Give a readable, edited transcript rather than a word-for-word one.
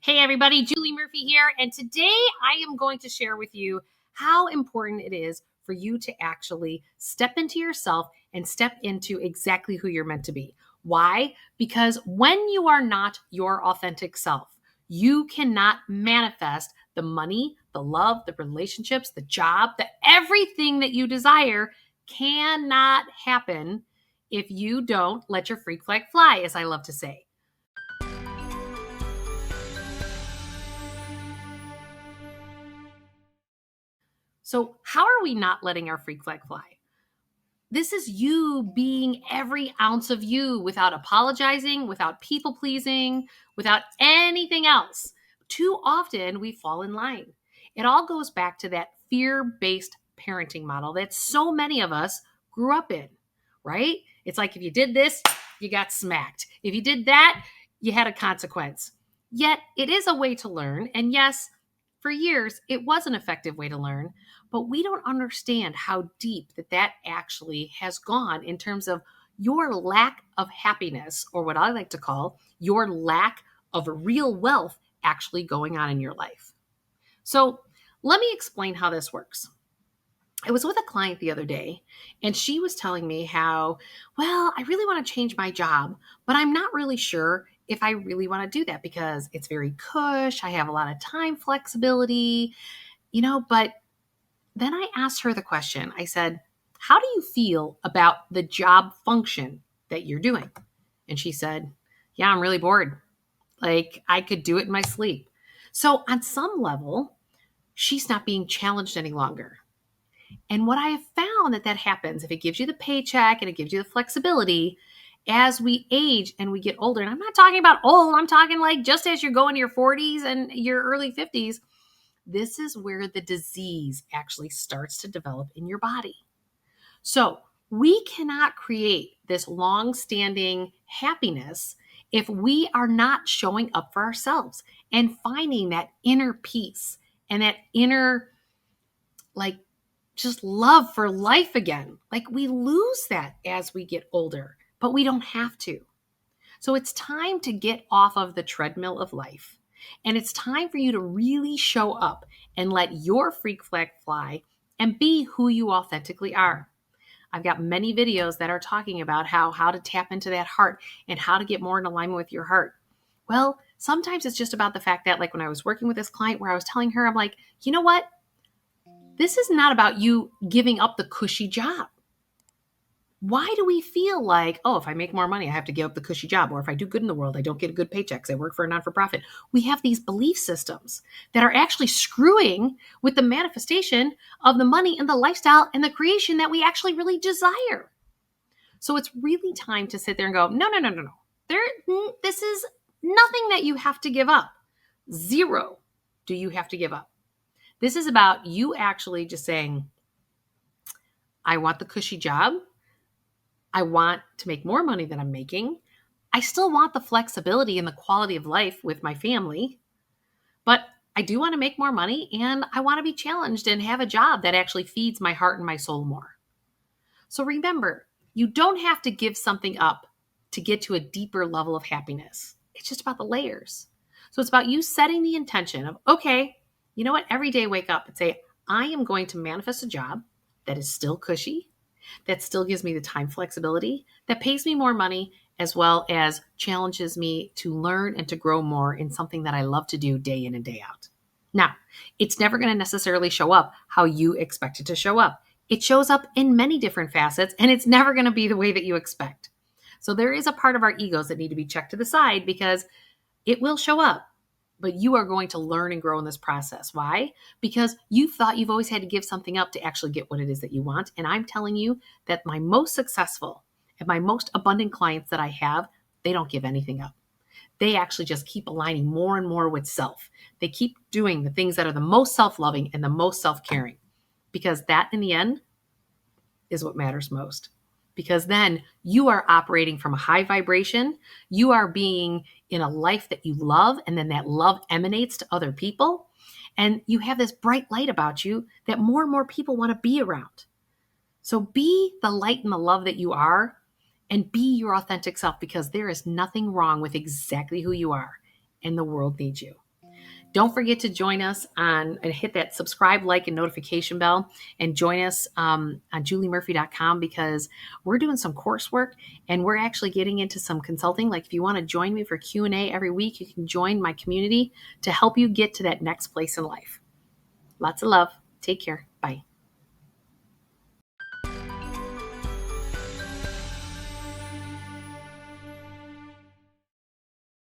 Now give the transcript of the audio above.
Hey everybody, Julie Murphy here, and today I am going to share with you how important it is for you to actually step into yourself and step into exactly who you're meant to be. Why? Because when you are not your authentic self, you cannot manifest the money, the love, the relationships, the job, everything that you desire cannot happen if you don't let your freak flag fly, as I love to say. So, how are we not letting our freak flag fly? This is you being every ounce of you without apologizing, without people pleasing, without anything else. Too often we fall in line. It all goes back to that fear based parenting model that so many of us grew up in, right? It's like if you did this, you got smacked. If you did that, you had a consequence. Yet it is a way to learn. And yes, for years, it was an effective way to learn, but we don't understand how deep that actually has gone in terms of your lack of happiness, or what I like to call your lack of real wealth actually going on in your life. So let me explain how this works. I was with a client the other day, and she was telling me how, well, I really want to change my job, but I'm not really sure if I really want to do that because it's very cush. I have a lot of time flexibility, but then I asked her the question. I said, how do you feel about the job function that you're doing? And she said, yeah, I'm really bored. Like I could do it in my sleep. So on some level, she's not being challenged any longer. And what I have found that happens, if it gives you the paycheck and it gives you the flexibility, as we age and we get older, and I'm not talking about old, I'm talking like just as you're going to your 40s and your early 50s, this is where the disease actually starts to develop in your body. So we cannot create this long-standing happiness if we are not showing up for ourselves and finding that inner peace and that inner, like, just love for life again. Like we lose that as we get older, but we don't have to. So it's time to get off of the treadmill of life. And it's time for you to really show up and let your freak flag fly and be who you authentically are. I've got many videos that are talking about how to tap into that heart and how to get more in alignment with your heart. Well, sometimes it's just about the fact that, like when I was working with this client where I was telling her, I'm like, you know what? This is not about you giving up the cushy job. Why do we feel like, oh, if I make more money, I have to give up the cushy job? Or if I do good in the world, I don't get a good paycheck because I work for a non-for-profit. We have these belief systems that are actually screwing with the manifestation of the money and the lifestyle and the creation that we actually really desire. So it's really time to sit there and go, no. This is nothing that you have to give up. Zero do you have to give up. This is about you actually just saying, I want the cushy job. I want to make more money than I'm making. I still want the flexibility and the quality of life with my family, but I do want to make more money and I want to be challenged and have a job that actually feeds my heart and my soul more. So remember, you don't have to give something up to get to a deeper level of happiness. It's just about the layers. So it's about you setting the intention of, okay, you know what? Every day wake up and say, I am going to manifest a job that is still cushy, that still gives me the time flexibility, that pays me more money, as well as challenges me to learn and to grow more in something that I love to do day in and day out. Now, it's never going to necessarily show up how you expect it to show up. It shows up in many different facets, and it's never going to be the way that you expect. So there is a part of our egos that need to be checked to the side because it will show up. But you are going to learn and grow in this process. Why? Because you thought you've always had to give something up to actually get what it is that you want. And I'm telling you that my most successful and my most abundant clients that I have, they don't give anything up. They actually just keep aligning more and more with self. They keep doing the things that are the most self-loving and the most self-caring, because that in the end is what matters most. Because then you are operating from a high vibration. You are being in a life that you love, and then that love emanates to other people. And you have this bright light about you that more and more people want to be around. So be the light and the love that you are, and be your authentic self, because there is nothing wrong with exactly who you are, and the world needs you. Don't forget to join us on and hit that subscribe, like, and notification bell, and join us on juliemurphy.com, because we're doing some coursework and we're actually getting into some consulting. Like, if you want to join me for Q&A every week, you can join my community to help you get to that next place in life. Lots of love. Take care. Bye.